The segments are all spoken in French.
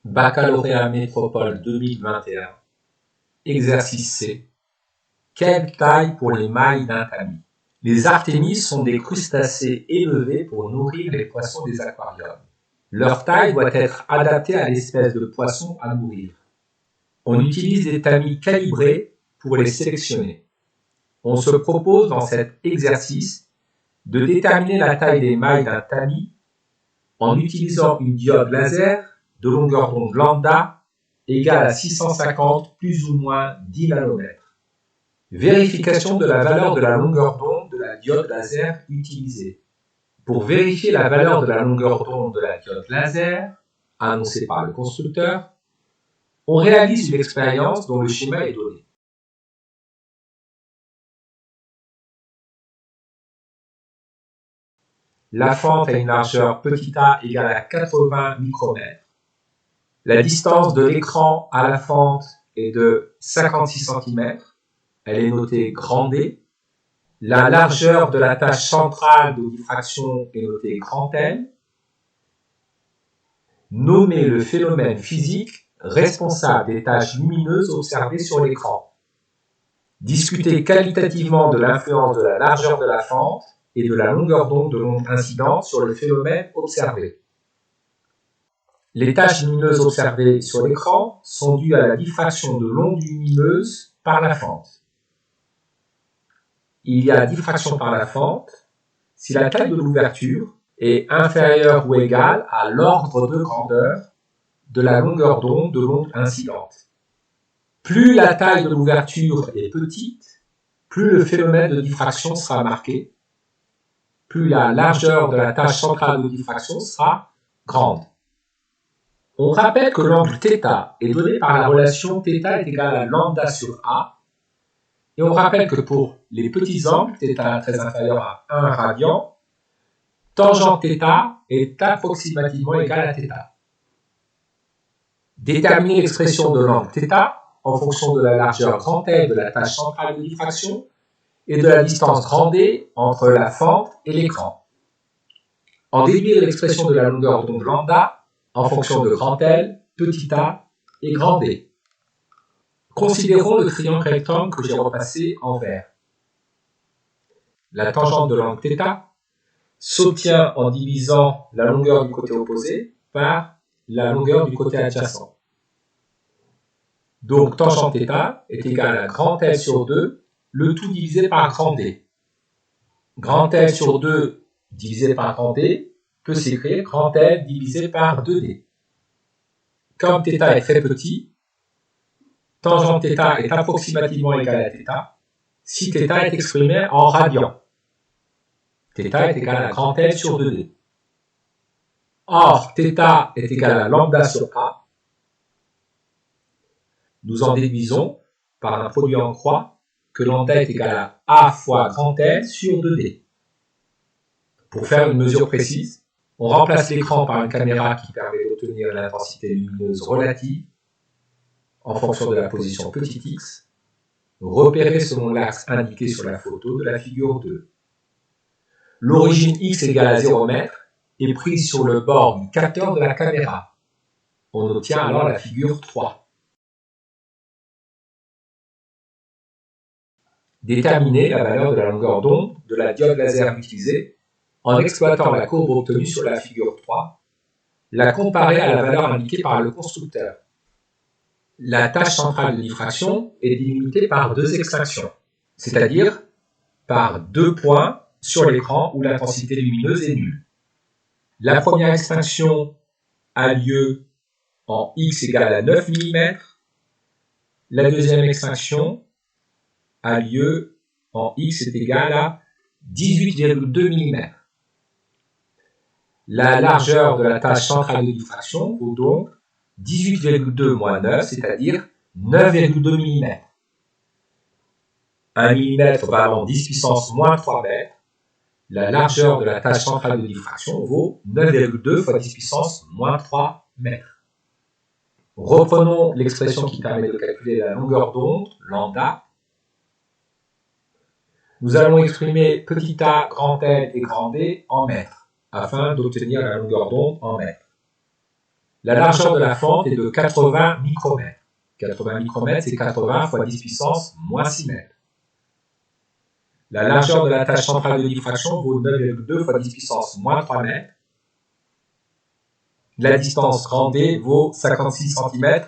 Baccalauréat Métropole 2021. Exercice C. Quelle taille pour les mailles d'un tamis? Les artémies sont des crustacés élevés pour nourrir les poissons des aquariums. Leur taille doit être adaptée à l'espèce de poisson à nourrir. On utilise des tamis calibrés pour les sélectionner. On se propose dans cet exercice de déterminer la taille des mailles d'un tamis en utilisant une diode laser de longueur d'onde lambda égale à 650 plus ou moins 10 nanomètres. Vérification de la valeur de la longueur d'onde de la diode laser utilisée. Pour vérifier la valeur de la longueur d'onde de la diode laser, annoncée par le constructeur, on réalise une expérience dont le schéma est donné. La fente a une largeur petit a égale à 80 micromètres. La distance de l'écran à la fente est de 56 cm. Elle est notée grand D. La largeur de la tâche centrale de diffraction est notée grand L. Nommer le phénomène physique responsable des tâches lumineuses observées sur l'écran. Discuter qualitativement de l'influence de la largeur de la fente et de la longueur d'onde de l'onde incidente sur le phénomène observé. Les tâches lumineuses observées sur l'écran sont dues à la diffraction de l'onde lumineuse par la fente. Il y a diffraction par la fente si la taille de l'ouverture est inférieure ou égale à l'ordre de grandeur de la longueur d'onde de l'onde incidente. Plus la taille de l'ouverture est petite, plus le phénomène de diffraction sera marqué, plus la largeur de la tâche centrale de diffraction sera grande. On rappelle que l'angle θ est donné par la relation θ est égal à lambda sur A, et on rappelle que pour les petits angles, θ très inférieur à 1 radian, tangente θ est approximativement égal à θ. Déterminer l'expression de l'angle θ en fonction de la largeur grand L de la tâche centrale de diffraction et de la distance grand D entre la fente et l'écran. En déduire l'expression de la longueur d'onde lambda en fonction de grand L, petit a et grand D. Considérons le triangle rectangle que j'ai repassé en vert. La tangente de l'angle θ s'obtient en divisant la longueur du côté opposé par la longueur du côté adjacent. Donc tangente θ est égal à grand L sur 2, le tout divisé par grand D. Grand L sur 2 divisé par grand D peut s'écrire grand L divisé par 2D. Comme θ est très petit, tangente θ est approximativement égal à θ si θ est exprimé en radians. θ est égal à grand L sur 2D. Or, θ est égal à lambda sur A. Nous en déduisons, par un produit en croix, que lambda est égal à A fois grand L sur 2D. Pour faire une mesure précise, on remplace l'écran par une caméra qui permet d'obtenir l'intensité lumineuse relative en fonction de la position petit x, repérée selon l'axe indiqué sur la photo de la figure 2. L'origine x égale à 0 m est prise sur le bord du capteur de la caméra. On obtient alors la figure 3. Déterminer la valeur de la longueur d'onde de la diode laser utilisée en exploitant la courbe obtenue sur la figure 3, la comparer à la valeur indiquée par le constructeur. La tâche centrale de diffraction est délimitée par deux extinctions, c'est-à-dire par deux points sur l'écran où l'intensité lumineuse est nulle. La première extinction a lieu en x égale à 9 mm. La deuxième extinction a lieu en x est égal à 18,2 mm. La largeur de la tâche centrale de diffraction vaut donc 18,2 moins 9, c'est-à-dire 9,2 mm. 1 mm valant 10 puissance moins 3 mètres. La largeur de la tâche centrale de diffraction vaut 9,2 fois 10 puissance moins 3 mètres. Reprenons l'expression qui permet de calculer la longueur d'onde, lambda. Nous allons exprimer petit a, grand L et grand D en mètres, afin d'obtenir la longueur d'onde en mètres. La largeur de la fente est de 80 micromètres. 80 micromètres, c'est 80 fois 10 puissance moins 6 mètres. La largeur de la tâche centrale de diffraction vaut 9,2 fois 10 puissance moins 3 mètres. La distance grand D vaut 56 cm,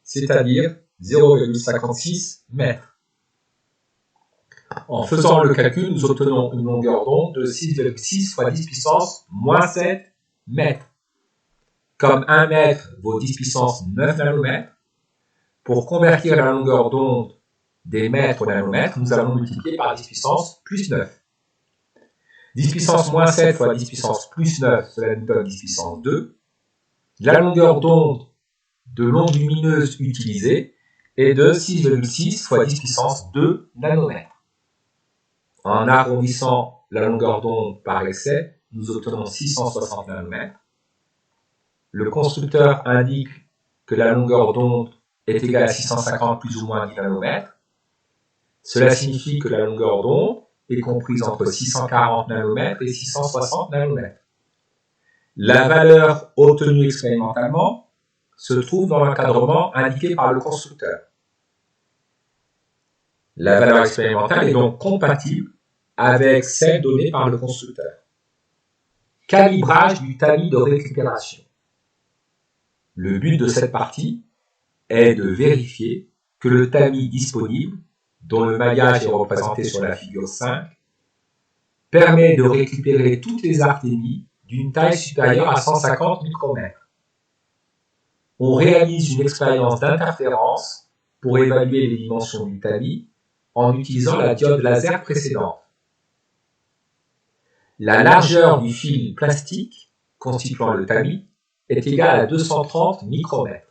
c'est-à-dire 0,56 mètres. En faisant le calcul, nous obtenons une longueur d'onde de 6,6 fois 10 puissance moins 7 mètres. Comme 1 mètre vaut 10 puissance 9 nanomètres, pour convertir la longueur d'onde des mètres au nanomètre, nous allons multiplier par 10 puissance plus 9. 10 puissance moins 7 fois 10 puissance plus 9, cela nous donne 10 puissance 2. La longueur d'onde de l'onde lumineuse utilisée est de 6,6 fois 10 puissance 2 nanomètres. En arrondissant la longueur d'onde par excès, nous obtenons 660 nanomètres. Le constructeur indique que la longueur d'onde est égale à 650 plus ou moins 10 nanomètres. Cela signifie que la longueur d'onde est comprise entre 640 nanomètres et 660 nanomètres. La valeur obtenue expérimentalement se trouve dans l'encadrement indiqué par le constructeur. La valeur expérimentale est donc compatible avec celle donnée par le constructeur. Calibrage du tamis de récupération. Le but de cette partie est de vérifier que le tamis disponible, dont le maillage est représenté sur la figure 5, permet de récupérer toutes les artémies d'une taille supérieure à 150 micromètres. On réalise une expérience d'interférence pour évaluer les dimensions du tamis en utilisant la diode laser précédente. La largeur du fil plastique constituant le tamis est égale à 230 micromètres.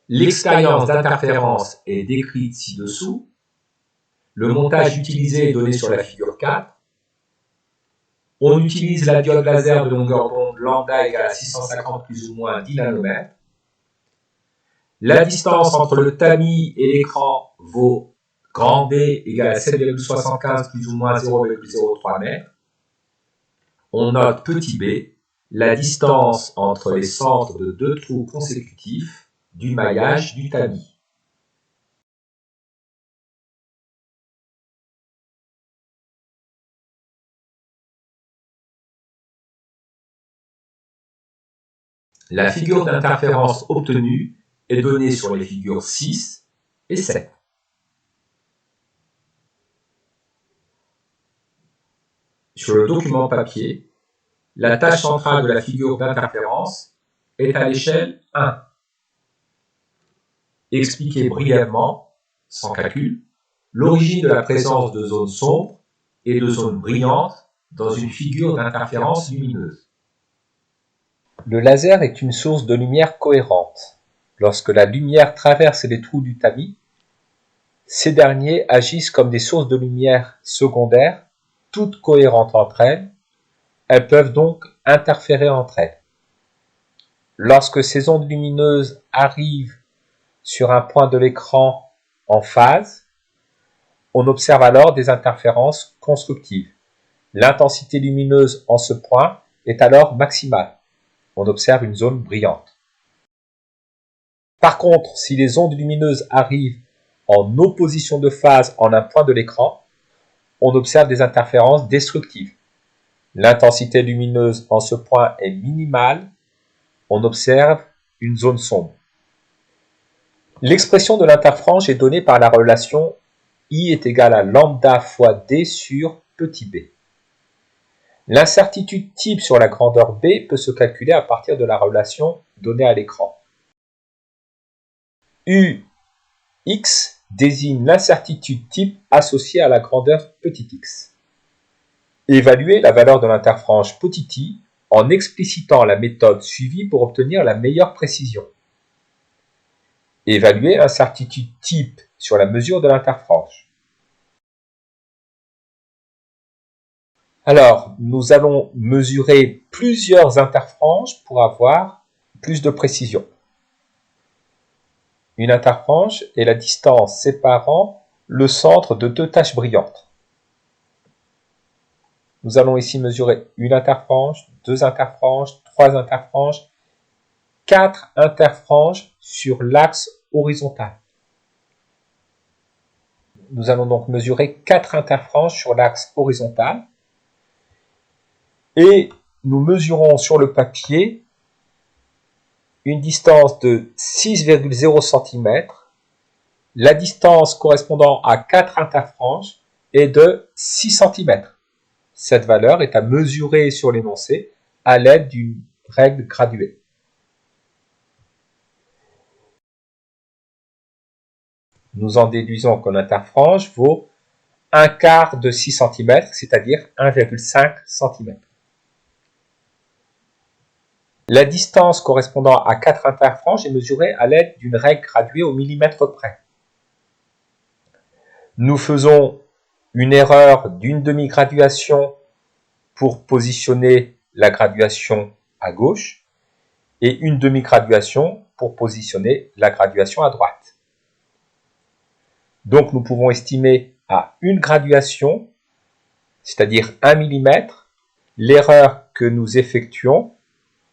L'expérience d'interférence est décrite ci-dessous. Le montage utilisé est donné sur la figure 4. On utilise la diode laser de longueur d'onde lambda égale à 650 plus ou moins 10 nanomètres. La distance entre le tamis et l'écran vaut grand D égale à 7,75 plus ou moins 0,03 mètres. On note petit b, la distance entre les centres de deux trous consécutifs du maillage du tamis. La figure d'interférence obtenue est donnée sur les figures 6 et 7. Sur le document papier, la tâche centrale de la figure d'interférence est à l'échelle 1. Expliquez brièvement, sans calcul, l'origine de la présence de zones sombres et de zones brillantes dans une figure d'interférence lumineuse. Le laser est une source de lumière cohérente. Lorsque la lumière traverse les trous du tamis, ces derniers agissent comme des sources de lumière secondaires, toutes cohérentes entre elles. Elles peuvent donc interférer entre elles. Lorsque ces ondes lumineuses arrivent sur un point de l'écran en phase, on observe alors des interférences constructives. L'intensité lumineuse en ce point est alors maximale. On observe une zone brillante. Par contre, si les ondes lumineuses arrivent en opposition de phase en un point de l'écran, on observe des interférences destructives. L'intensité lumineuse en ce point est minimale, on observe une zone sombre. L'expression de l'interfrange est donnée par la relation I est égale à lambda fois D sur petit b. L'incertitude type sur la grandeur B peut se calculer à partir de la relation donnée à l'écran. UX désigne l'incertitude type associée à la grandeur petit x. Évaluer la valeur de l'interfrange petit i en explicitant la méthode suivie pour obtenir la meilleure précision. Évaluer l'incertitude type sur la mesure de l'interfrange. Alors, nous allons mesurer plusieurs interfranges pour avoir plus de précision. Une interfrange est la distance séparant le centre de deux taches brillantes. Nous allons ici mesurer une interfrange, deux interfranges, trois interfranges 4 interfranges sur l'axe horizontal. Nous allons donc mesurer 4 interfranges sur l'axe horizontal et nous mesurons sur le papier une distance de 6,0 cm. La distance correspondant à 4 interfranges est de 6 cm. Cette valeur est à mesurer sur l'énoncé à l'aide d'une règle graduée. Nous en déduisons que l'interfrange vaut 1/4 de 6 cm, c'est-à-dire 1,5 cm. La distance correspondant à 4 interfranges est mesurée à l'aide d'une règle graduée au millimètre près. Nous faisons une erreur d'une demi-graduation pour positionner la graduation à gauche et une demi-graduation pour positionner la graduation à droite. Donc nous pouvons estimer à une graduation, c'est-à-dire 1 mm, l'erreur que nous effectuons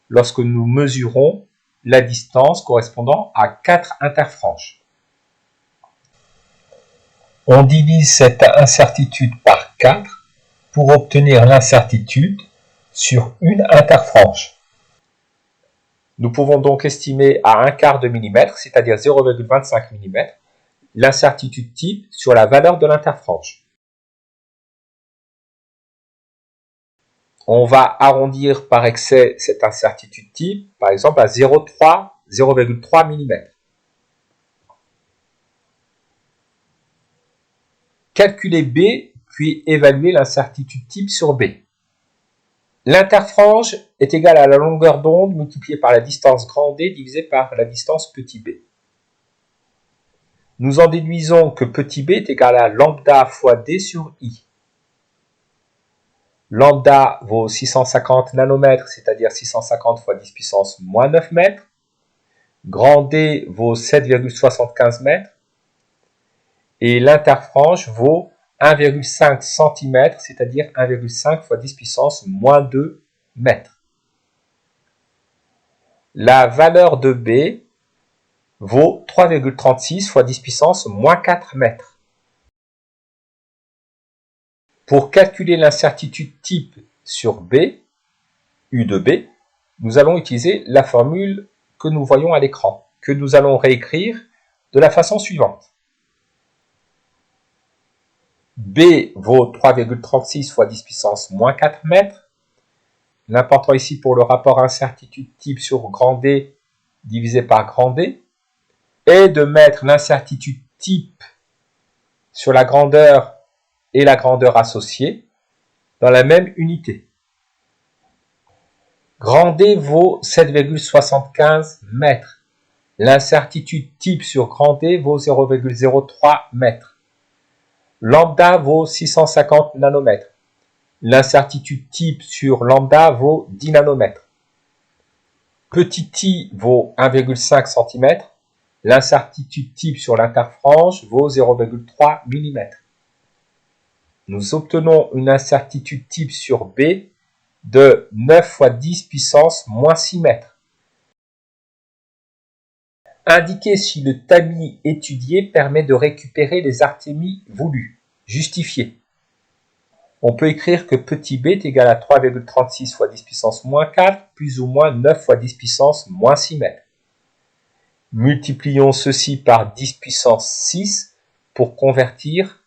lorsque nous mesurons la distance correspondant à 4 interfranges. On divise cette incertitude par 4 pour obtenir l'incertitude sur une interfrange. Nous pouvons donc estimer à 1/4 de millimètre, c'est-à-dire 0,25 mm, l'incertitude type sur la valeur de l'interfrange. On va arrondir par excès cette incertitude type, par exemple à 0,3 mm. Calculez B, puis évaluez l'incertitude type sur B. L'interfrange est égale à la longueur d'onde multipliée par la distance grand D divisée par la distance petit b. Nous en déduisons que petit b est égal à lambda fois D sur I. Lambda vaut 650 nanomètres, c'est-à-dire 650 fois 10 puissance moins 9 mètres. Grand D vaut 7,75 mètres. Et l'interfrange vaut 1,5 cm, c'est-à-dire 1,5 fois 10 puissance moins 2 mètres. La valeur de B vaut 3,36 fois 10 puissance moins 4 mètres. Pour calculer l'incertitude type sur B, U de B, nous allons utiliser la formule que nous voyons à l'écran, que nous allons réécrire de la façon suivante. B vaut 3,36 fois 10 puissance moins 4 mètres. L'important ici pour le rapport incertitude type sur grand D divisé par grand D est de mettre l'incertitude type sur la grandeur et la grandeur associée dans la même unité. Grand D vaut 7,75 mètres. L'incertitude type sur grand D vaut 0,03 mètres. Lambda vaut 650 nanomètres. L'incertitude type sur lambda vaut 10 nanomètres. Petit i vaut 1,5 cm. L'incertitude type sur l'interfrange vaut 0,3 mm. Nous obtenons une incertitude type sur B de 9 fois 10 puissance moins 6 mètres. Indiquer si le tamis étudié permet de récupérer les artémies voulues. Justifier. On peut écrire que petit b est égal à 3,36 fois 10 puissance moins 4 plus ou moins 9 fois 10 puissance moins 6 mètres. Multiplions ceci par 10 puissance 6 pour convertir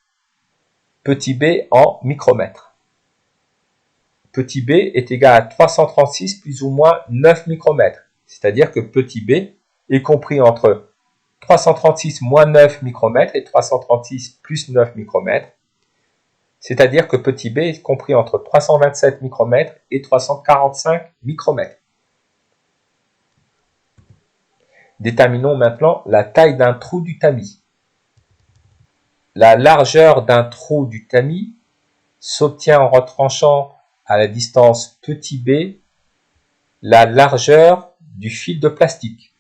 petit b en micromètres. Petit b est égal à 336 plus ou moins 9 micromètres, c'est-à-dire que petit b est compris entre 336 moins 9 micromètres et 336 plus 9 micromètres, c'est-à-dire que petit b est compris entre 327 micromètres et 345 micromètres. Déterminons maintenant la taille d'un trou du tamis. La largeur d'un trou du tamis s'obtient en retranchant à la distance petit b la largeur du fil de plastique.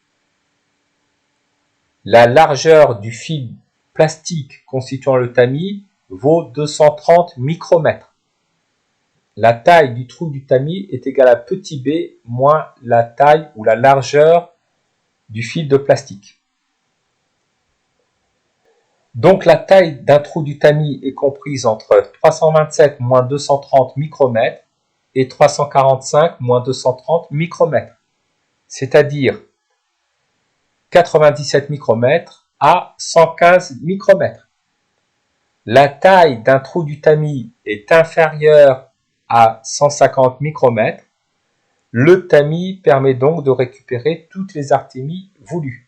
La largeur du fil plastique constituant le tamis vaut 230 micromètres. La taille du trou du tamis est égale à petit b moins la taille ou la largeur du fil de plastique. Donc la taille d'un trou du tamis est comprise entre 327-230 micromètres et 345-230 micromètres, c'est-à-dire 97 micromètres à 115 micromètres. La taille d'un trou du tamis est inférieure à 150 micromètres. Le tamis permet donc de récupérer toutes les artémies voulues.